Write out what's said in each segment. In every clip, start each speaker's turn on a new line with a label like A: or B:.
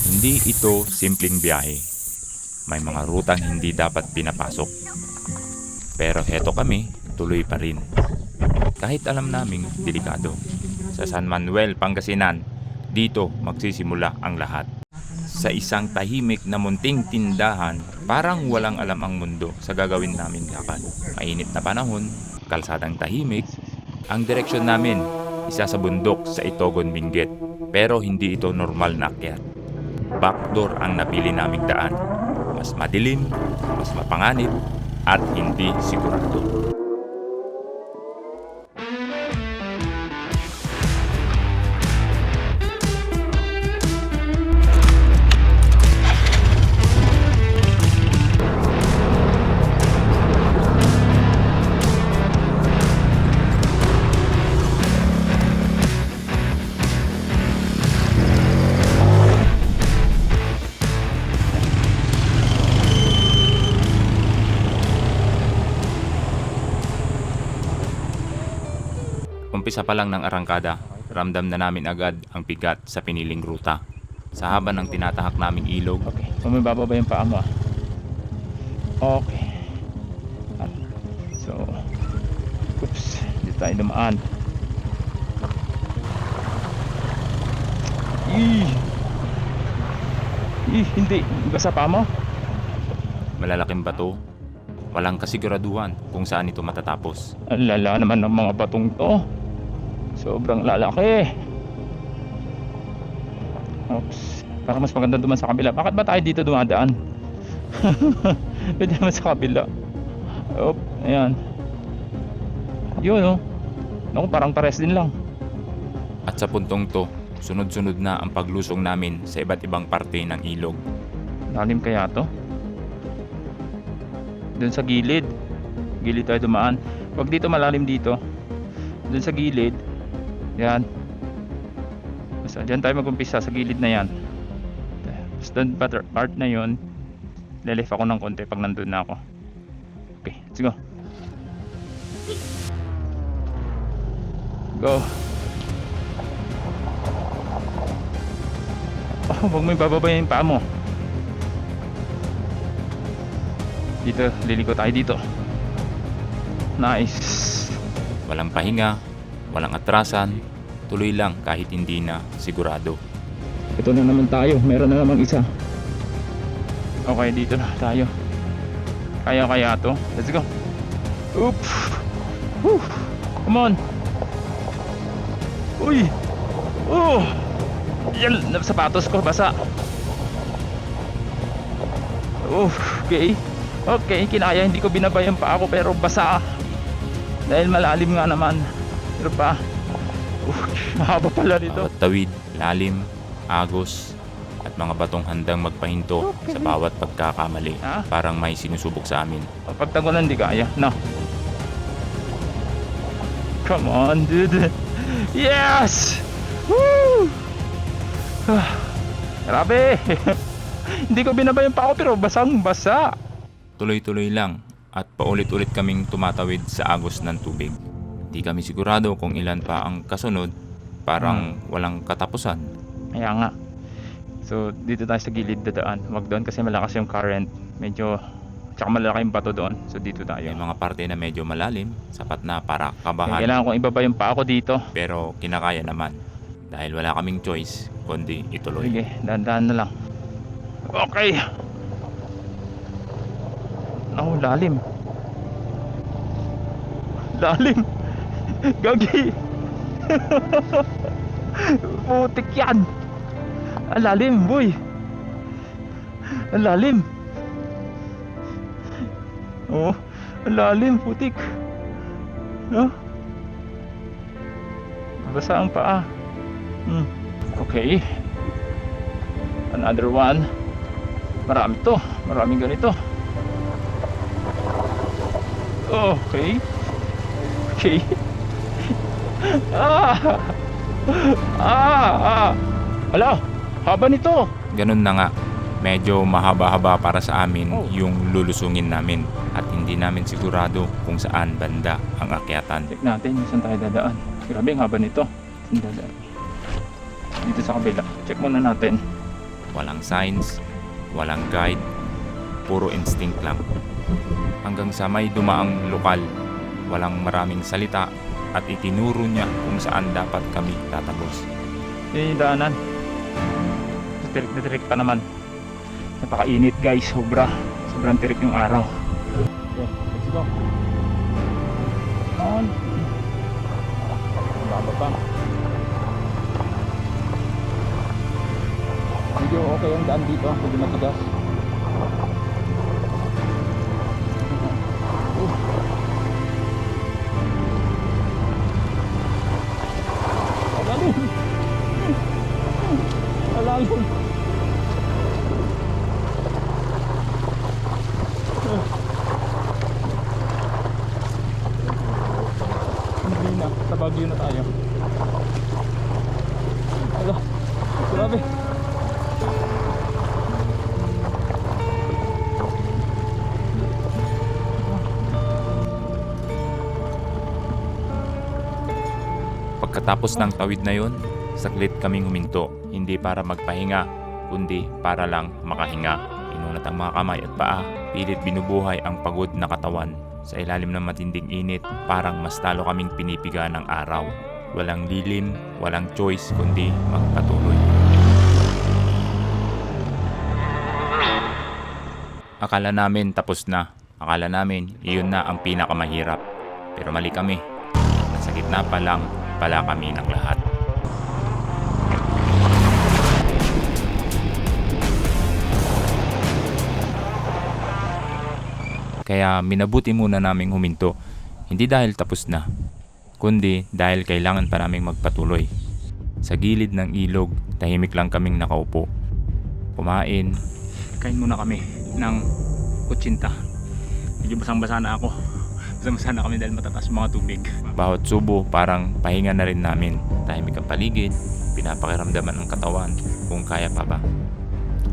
A: Hindi ito simpleng biyahe. May mga rutang hindi dapat pinapasok. Pero heto kami, tuloy pa rin. Kahit alam naming delikado. Sa San Manuel, Pangasinan, dito magsisimula ang lahat. Sa isang tahimik na munting tindahan, parang walang alam ang mundo sa gagawin namin lakad. Mainit na panahon, kalsadang tahimik. Ang direksyon namin, isa sa bundok sa Itogon, Benguet. Pero hindi ito normal na akyat. Backdoor ang napili naming daan. Mas madilim, mas mapanganib, at hindi sigurado. Umpisa pa lang ng arangkada, ramdam na namin agad ang bigat sa piniling ruta. Sa haba ng tinatahak naming ilog.
B: Okay, bumibaba ba yung paa mo? Okay. So, oops, hindi tayo dumaan. Hindi, basa pa mo?
A: Malalaking bato. Walang kasiguraduhan kung saan ito matatapos.
B: Ang lala naman ng mga batong to. Sobrang lalaki. Oops, parang mas maganda duman sa kabila. Bakit ba tayo dito dumadaan? Pwede naman sa kabila. Oop, ayan. Yun, oh. Naku, parang pares din lang.
A: At sa puntong to, sunod-sunod na ang paglusong namin sa iba't ibang parte ng ilog.
B: Lalim kaya to? Doon sa gilid. Gilid tayo dumaan. Wag dito, malalim dito. Doon sa gilid. Yan. Basta dyan tayo mag-umpisa sa gilid na yan. Basta doon part na yun, lelef ako ng konti pag nandun na ako. Okay, let's go. Go. Oh, huwag mo ibababa yung paa mo. Dito, liliko tayo dito. Nice.
A: Walang pahinga, walang atrasan, tuloy lang kahit hindi na sigurado.
B: Ito na naman tayo, meron na namang isa. Okay, dito na tayo. Kaya to. Let's go. Oop. Woo. Come on. Uy. Oh. Yan, sapatos ko basa. Okay. Okay, kinaya, hindi ko binabayan pa ako pero basa. Dahil malalim nga naman. Pero pa. Mahaba pala dito.
A: Bawat tawid, lalim, agos, at mga batong handang magpahinto sa bawat pagkakamali. Parang may sinusubok sa amin.
B: Pagtagulan di kaya. No. Come on, dude. Yes! Woo! Grabe. Hindi ko binabayan pa ako pero basang basa.
A: Tuloy-tuloy lang at paulit-ulit kaming tumatawid sa agos ng tubig. Di kami sigurado kung ilan pa ang kasunod, parang walang katapusan.
B: Kaya nga. So dito tayo sa gilid dadaan. Huwag doon kasi malakas yung current. Medyo, tsaka malaki yung bato doon. So dito tayo.
A: May mga parte na medyo malalim, sapat na para kabahan.
B: Kailangan kong ibaba yung paa ko dito.
A: Pero kinakaya naman. Dahil wala kaming choice, kundi ituloy.
B: Sige, dahan-dahan na lang. Okay. Oh, lalim. Lalim. Gagi. Putik yan. Ang lalim, boy. Ang lalim. Oh, ang lalim, putik. No? Basa ang paa. Okay. Another one. Marami to. Maraming ganito. Okay. Okay. Hala, haba nito.
A: Ganun na nga. Medyo mahaba-haba para sa amin yung lulusungin namin at hindi namin sigurado kung saan banda ang akyatan.
B: Check natin kung saan tayo dadaan. Grabe ang haba nito. Saan dadaan? Dito sa kabila. Check muna natin.
A: Walang signs, walang guide, puro instinct lang. Hanggang sa may dumaang lokal, walang maraming salita at itinuro niya kung saan dapat kami tatagos.
B: Yan yung daanan. Tirik na tirik pa naman. Napakainit guys, sobrang tirik yung araw. Okay, let's go. On. Baba pa. Medyo okay ang daan dito, medyo matigas. Alalim. Alalim. Hindi na, sa Baguio na tayo. Ala, grabe.
A: Pagkatapos ng tawid na yon, saglit kaming huminto. Hindi para magpahinga, kundi para lang makahinga. Inunat ang mga kamay at paa, pilit binubuhay ang pagod na katawan. Sa ilalim ng matinding init, parang mas talo kaming pinipiga ng araw. Walang lilim, walang choice, kundi magpatuloy. Akala namin tapos na. Akala namin iyon na ang pinakamahirap. Pero mali kami. Nasa gitna pa lang pala kami ng lahat. Kaya minabuti muna naming huminto. Hindi dahil tapos na, kundi dahil kailangan pa naming magpatuloy. Sa gilid ng ilog, tahimik lang kaming nakaupo. Kumain.
B: Kain muna kami ng kutsinta. Medyo basang-basa na ako. Basang-basa na kami dahil matataas yung mga tubig.
A: Bawat subo parang pahinga na rin namin. Tahimik ang paligid, pinapakiramdaman ang katawan kung kaya pa ba.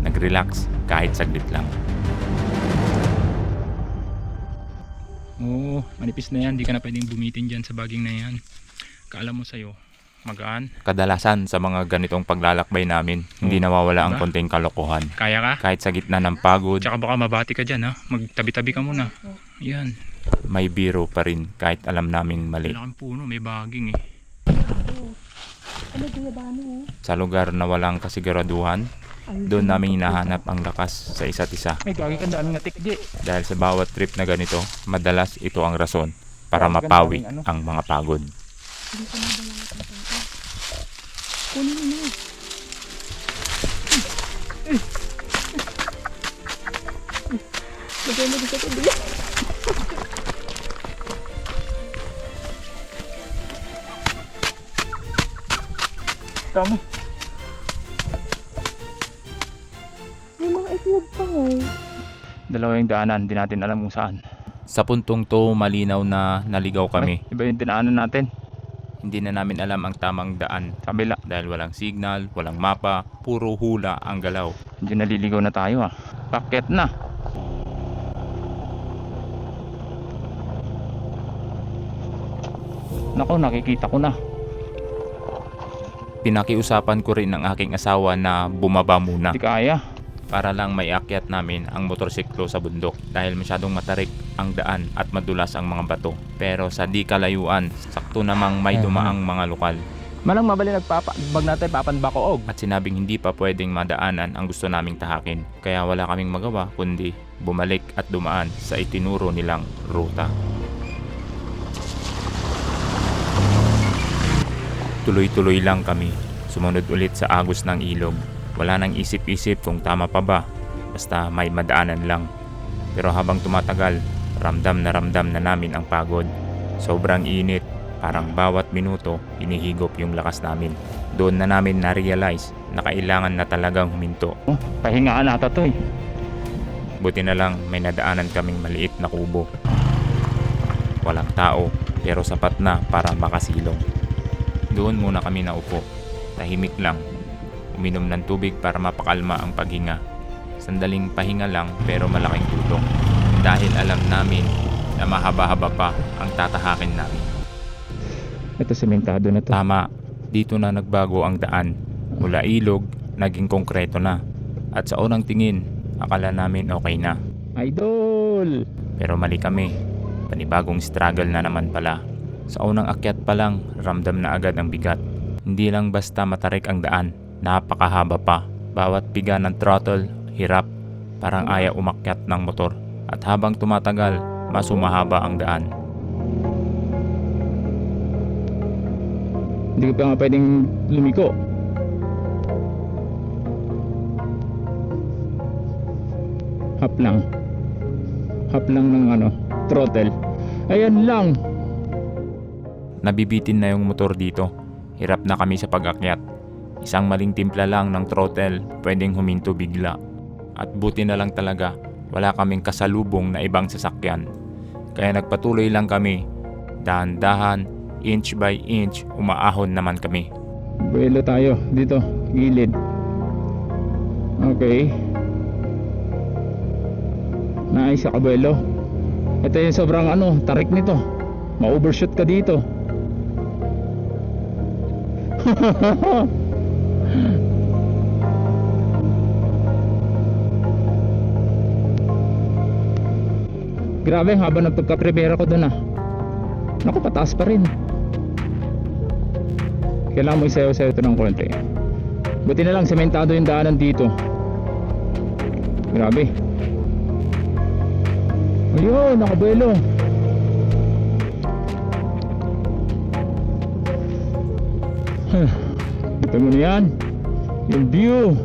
A: Nag-relax kahit saglit lang.
B: Oo, manipis na yan. Di ka na pwedeng bumitin dyan sa baging na yan. Kaala mo sa'yo, magaan.
A: Kadalasan sa mga ganitong paglalakbay namin, hindi nawawala ang
B: Diba?
A: konting kalokohan.
B: Kaya ka?
A: Kahit sa gitna ng pagod,
B: Tsaka baka mabati ka dyan ha. Magtabi-tabi ka muna. Yan.
A: may biro pa rin kahit alam naming mali.
B: Malaking puno, may baging eh.
A: Sa lugar na walang kasiguraduhan, doon namin hinahanap ang lakas sa isa't isa.
B: May gagi ka daming natik di.
A: Dahil sa bawat trip na ganito, madalas ito ang rason para mapawi ang mga pagod.
B: Tama.
C: May mga itlog pa ngayon.
B: Dalawa yung daanan, hindi natin alam kung saan.
A: Sa puntong to, malinaw na naligaw kami.
B: Ay, iba yung dinaanan natin.
A: Hindi na namin alam ang tamang daan
B: Sa kabila.
A: dahil walang signal, walang mapa, puro hula ang galaw.
B: Medyo naliligaw na tayo ah. Paket na. Nako, nakikita ko na.
A: Pinakiusapan ko rin ang aking asawa na bumaba muna
B: Hindi kaya.
A: para lang maiakyat namin ang motorsiklo sa bundok dahil masyadong matarik ang daan at madulas ang mga bato. Pero sa di kalayuan, sakto namang may dumaang mga lokal
B: Manang mabali bag natin papanbakoog.
A: at sinabing hindi pa pwedeng madaanan ang gusto naming tahakin. Kaya wala kaming magawa kundi bumalik at dumaan sa itinuro nilang ruta. Tuloy-tuloy lang kami. Sumunod ulit sa agos ng ilog. Wala nang isip-isip kung tama pa ba. Basta may madaanan lang. Pero habang tumatagal, ramdam na namin ang pagod. Sobrang init. Parang bawat minuto, inihigop yung lakas namin. Doon na namin na-realize na kailangan na talagang huminto.
B: Pahingaan ata to eh.
A: Buti na lang may nadaanan kaming maliit na kubo. Walang tao, pero sapat na para makasilong. Doon muna kami naupo. Tahimik lang. Uminom ng tubig para mapakalma ang paghinga. Sandaling pahinga lang pero malaking tulong. Dahil alam namin na mahaba-haba pa ang tatahakin namin.
B: Ito sementado na to.
A: Tama, dito na nagbago ang daan. Mula ilog, naging konkreto na. At sa unang tingin, akala namin okay na.
B: Idol!
A: Pero mali kami. Panibagong struggle na naman pala. Sa unang akyat pa lang, ramdam na agad ang bigat. Hindi lang basta matarik ang daan, napakahaba pa. Bawat piga ng throttle, hirap. Parang ayaw umakyat ng motor. At habang tumatagal, mas humahaba ang daan.
B: Hindi ko pa nga pwedeng lumiko. Hap lang ng throttle. Ayan lang.
A: Nabibitin na yung motor dito. Hirap na kami sa pag-akyat. Isang maling timpla lang ng throttle, pwedeng huminto bigla. At buti na lang talaga, wala kaming kasalubong na ibang sasakyan. Kaya nagpatuloy lang kami. Dahan-dahan, inch by inch, umaahon naman kami.
B: Buelo tayo dito, gilid. Okay. Nice, kabuelo. Ito yung sobrang tarik nito. Ma-overshoot ka dito. Grabe, habang nagpagka-prepare ko dun naku, pataas pa rin. Kailangan mo isayaw-sayaw ito ng konti. Buti na lang sementado yung daanan dito. Grabe. Ayun, nakabuelo. Ito mo na yan. Yung view.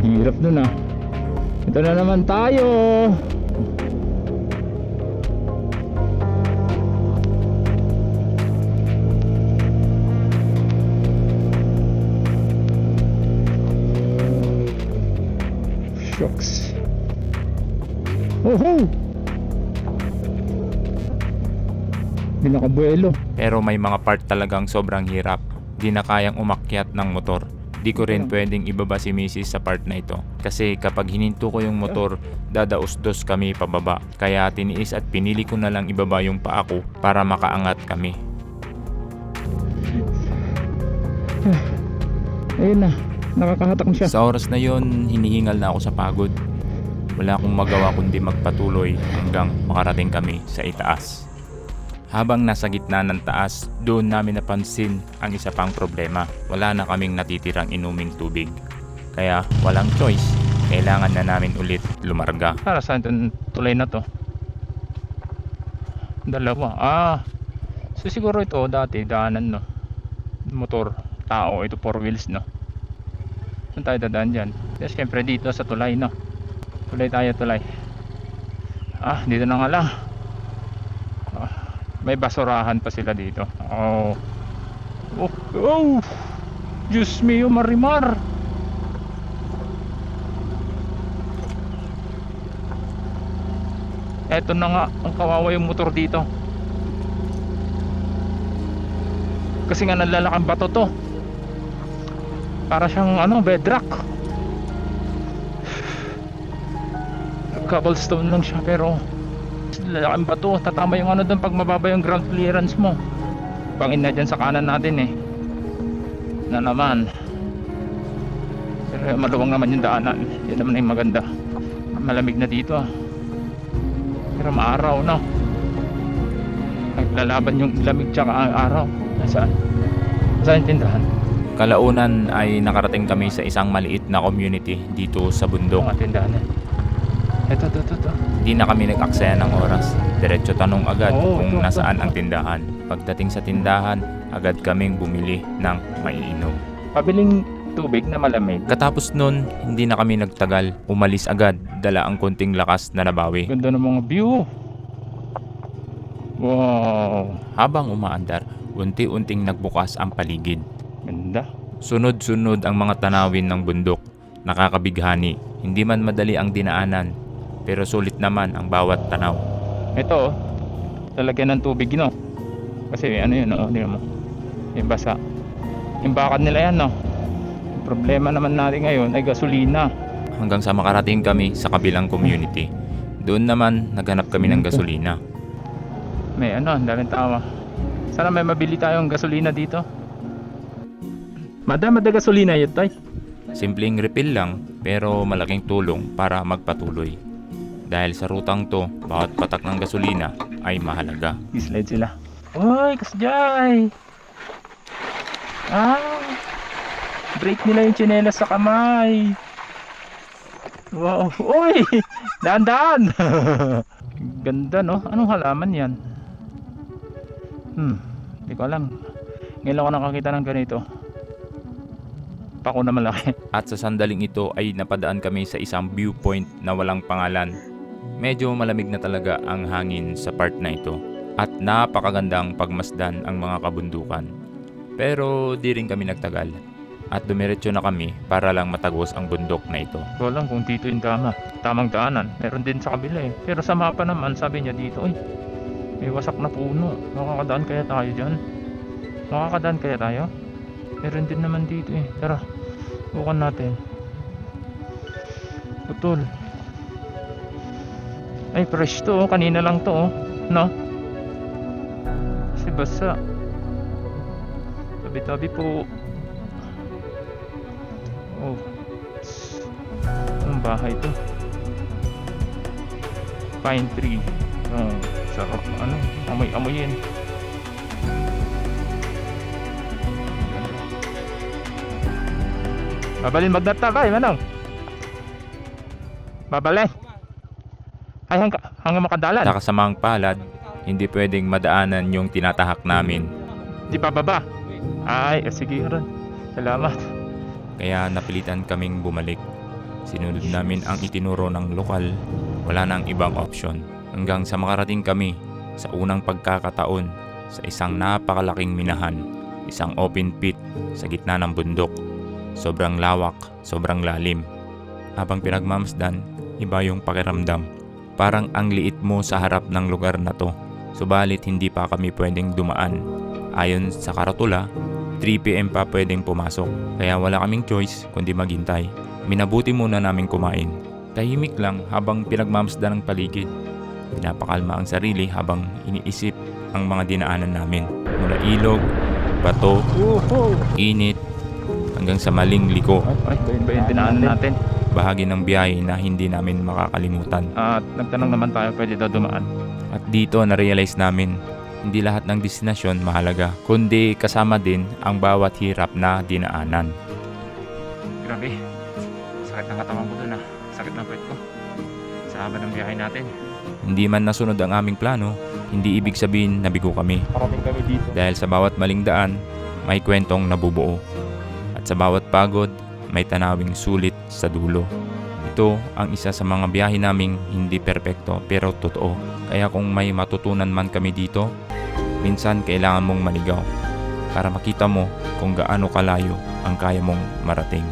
B: Hirap nun Ito na naman tayo. Shucks. Oh! Hindi nakabuelo.
A: Pero may mga part talagang sobrang hirap. Di na kayang umakyat ng motor. Di ko rin pwedeng ibaba si Mrs. sa part na ito. Kasi kapag hininto ko yung motor, dadaos-dos kami pababa. Kaya tiniis at pinili ko na lang ibaba yung paa ko para makaangat kami.
B: Ayun na, nakakahatak na siya.
A: Sa oras na yon, hinihingal na ako sa pagod. Wala akong magawa kundi magpatuloy hanggang makarating kami sa itaas. Habang nasa gitna ng taas, doon namin napansin ang isa pang problema. Wala na kaming natitirang inuming tubig. Kaya walang choice, kailangan na namin ulit lumarga.
B: Para saan itong tulay na to? Dalawa. So siguro ito dati daanan motor, tao, ito 4 wheels Saan tayo dadaan dyan? Kasi syempre dito sa tulay Tulay tayo, tulay. Dito na nga lang. May basurahan pa sila dito. Oh. Diyos mio, marimar. Eto na nga, ang kawawa yung motor dito. Kasi nga nalalakang bato to. Para siyang bedrock. Cobblestone lang siya pero lalaking bato, tatama yung doon pag mababa yung ground clearance mo. Bangin na dyan sa kanan natin na naman. Pero maluwang naman yung daanan. Yan naman yung maganda. Malamig na dito pero maaraw naglalaban yung lamig tsaka ang araw. Saan yung tindahan?
A: Kalaunan ay nakarating kami sa isang maliit na community dito sa bundok.
B: Ang tindahan Ito.
A: Di na kami nag-aksaya ng oras. Diretso tanong agad kung
B: ito.
A: nasaan ang tindahan. Pagdating sa tindahan, agad kaming bumili ng maiinom.
B: Pabiling tubig na malamig.
A: Katapos nun, hindi na kami nagtagal. Umalis agad, dala ang konting lakas na nabawi.
B: Ganda ng mga view. Wow.
A: Habang umaandar, unti-unting nagbukas ang paligid.
B: Ganda.
A: Sunod-sunod ang mga tanawin ng bundok. Nakakabighani. Hindi man madali ang dinaanan, pero sulit naman ang bawat tanaw.
B: Ito lalagyan ng tubig kasi yun hindi mo yung basa yung bakad nila yan Yung problema naman natin ngayon ay gasolina.
A: Hanggang sa makarating kami sa kabilang community. Doon naman naghanap kami ng gasolina.
B: May ang daming tao. Sana may mabili tayong gasolina dito. Madama da gasolina yun, tay.
A: Simpleng refill lang pero malaking tulong para magpatuloy. Dahil sa rutang to, bawat patak ng gasolina ay mahalaga.
B: I-slide sila. Uy, kasjay! Ah! Break nila yung tsinelas sa kamay. Wow! Uy! Daan-daan! Ganda, no? Anong halaman yan? Hindi ko alam. Ngayon lang ako nakakita ng ganito. Pako na malaki.
A: At sa sandaling ito ay napadaan kami sa isang viewpoint na walang pangalan. Medyo malamig na talaga ang hangin sa part na ito at napakagandang pagmasdan ang mga kabundukan. Pero di rin kami nagtagal at dumiretso na kami para lang matagos ang bundok na ito.
B: Ko lang kung dito yung tamang daanan. Meron din sa kabila eh. Pero sa mapa naman sabi niya dito, uy, may wasak na puno. Makakadaan kaya tayo dyan? Makakadaan kaya tayo? Meron din naman dito eh. Tara, bukan natin. Putol. Ay, fresh to oh. Kanina lang to oh. No? Kasi basa. Tabi-tabi po. Oh. Anong bahay to? Pine tree. Oh, sarap. Ano? Amoy-amoyin. Babalin magdata ba, manong? Babalin. Ay, hanggang makadalan.
A: Sa kasamang palad, hindi pwedeng madaanan yung tinatahak namin.
B: Di pa baba. Ay, sige ron. Salamat.
A: Kaya napilitan kaming bumalik. Sinunod namin ang itinuro ng lokal. Wala nang ibang opsyon. Hanggang sa makarating kami sa unang pagkakataon sa isang napakalaking minahan. Isang open pit sa gitna ng bundok. Sobrang lawak, sobrang lalim. Habang pinagmamasdan, iba yung pakiramdam. Parang ang liit mo sa harap ng lugar na to. Subalit hindi pa kami pwedeng dumaan. Ayon sa karatula, 3 PM pa pwedeng pumasok. Kaya wala kaming choice kundi maghintay. Minabuti muna namin kumain. Tahimik lang habang pinagmamasdan ng paligid. Pinapakalma ang sarili habang iniisip ang mga dinaanan namin. Mula ilog, bato, init, hanggang sa maling liko.
B: Ay, ba yung dinaanan natin?
A: Bahagi ng biyahe na hindi namin makakalimutan.
B: At nagtanong naman tayo, pwede daw dumaan.
A: At dito na-realize namin, hindi lahat ng destinasyon mahalaga, kundi kasama din ang bawat hirap na dinaanan.
B: Grabe. Sakit ng katawan ko dun ah. Sakit ng puwet ko. Sa haba ng biyahe natin.
A: Hindi man nasunod ang aming plano, hindi ibig sabihin na bigo kami.
B: Parating kami dito.
A: Dahil sa bawat maling daan, may kwentong nabubuo. At sa bawat pagod, may tanawing sulit sa dulo. Ito ang isa sa mga biyahe naming hindi perpekto pero totoo. Kaya kung may matutunan man kami dito, minsan kailangan mong maligaw para makita mo kung gaano kalayo ang kaya mong marating.